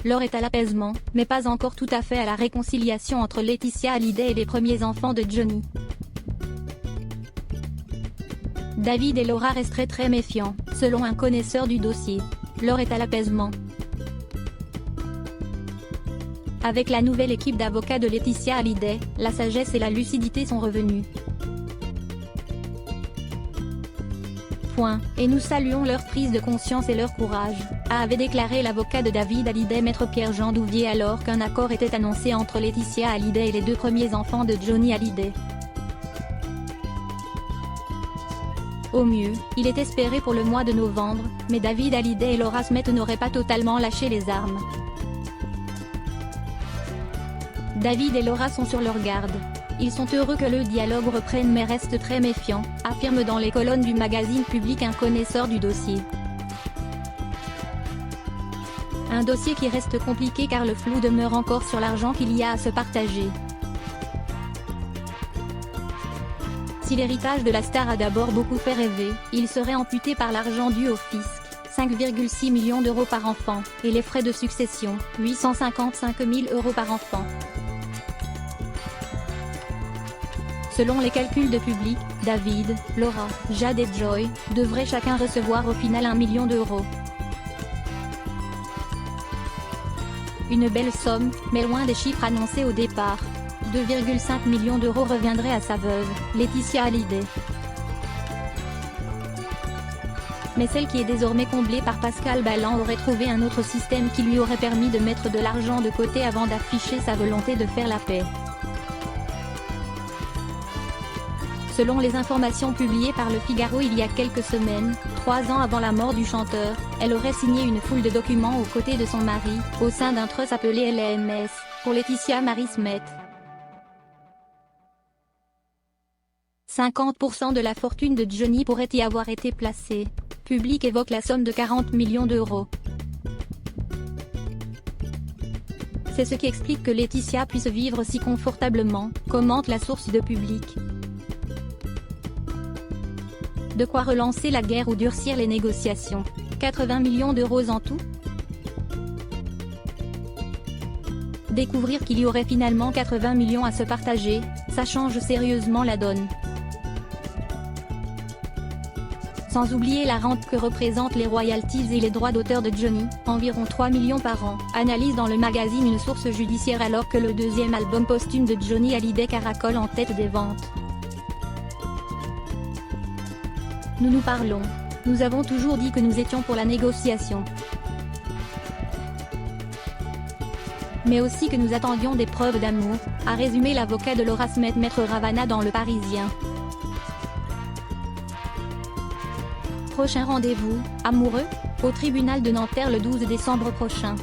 L'heure est à l'apaisement, mais pas encore tout à fait à la réconciliation entre Laetitia Hallyday et les premiers enfants de Johnny. David et Laura resteraient très méfiants, selon un connaisseur du dossier. L'heure est à l'apaisement. Avec la nouvelle équipe d'avocats de Laetitia Hallyday, la sagesse et la lucidité sont revenues. Et nous saluons leur prise de conscience et leur courage, avait déclaré l'avocat de David Hallyday, maître Pierre-Jean Douvier, alors qu'un accord était annoncé entre Laetitia Hallyday et les deux premiers enfants de Johnny Hallyday. Au mieux, il est espéré pour le mois de novembre, mais David Hallyday et Laura Smith n'auraient pas totalement lâché les armes. David et Laura sont sur leur garde. Ils sont heureux que le dialogue reprenne mais restent très méfiants, affirme dans les colonnes du magazine Public un connaisseur du dossier. Un dossier qui reste compliqué car le flou demeure encore sur l'argent qu'il y a à se partager. Si l'héritage de la star a d'abord beaucoup fait rêver, il serait amputé par l'argent dû au fisc, 5,6 millions d'euros par enfant, et les frais de succession, 855 000 € par enfant. Selon les calculs de Public, David, Laura, Jade et Joy devraient chacun recevoir au final 1 million d'euros. Une belle somme, mais loin des chiffres annoncés au départ. 2,5 millions d'euros reviendraient à sa veuve, Laetitia Hallyday. Mais celle qui est désormais comblée par Pascal Ballan aurait trouvé un autre système qui lui aurait permis de mettre de l'argent de côté avant d'afficher sa volonté de faire la paix. Selon les informations publiées par Le Figaro il y a quelques semaines, 3 ans avant la mort du chanteur, elle aurait signé une foule de documents aux côtés de son mari, au sein d'un trust appelé LMS, pour Laetitia Marie Smith. 50% de la fortune de Johnny pourrait y avoir été placée. Public évoque la somme de 40 millions d'euros. C'est ce qui explique que Laetitia puisse vivre si confortablement, commente la source de Public. De quoi relancer la guerre ou durcir les négociations. 80 millions d'euros en tout? Découvrir qu'il y aurait finalement 80 millions à se partager, ça change sérieusement la donne. Sans oublier la rente que représentent les royalties et les droits d'auteur de Johnny, environ 3 millions par an, analyse dans le magazine une source judiciaire alors que le deuxième album posthume de Johnny Hallyday caracole en tête des ventes. Nous parlons. Nous avons toujours dit que nous étions pour la négociation. Mais aussi que nous attendions des preuves d'amour, a résumé l'avocat de Laura Smith, maître Ravana dans Le Parisien. Prochain rendez-vous, amoureux, au tribunal de Nanterre le 12 décembre prochain.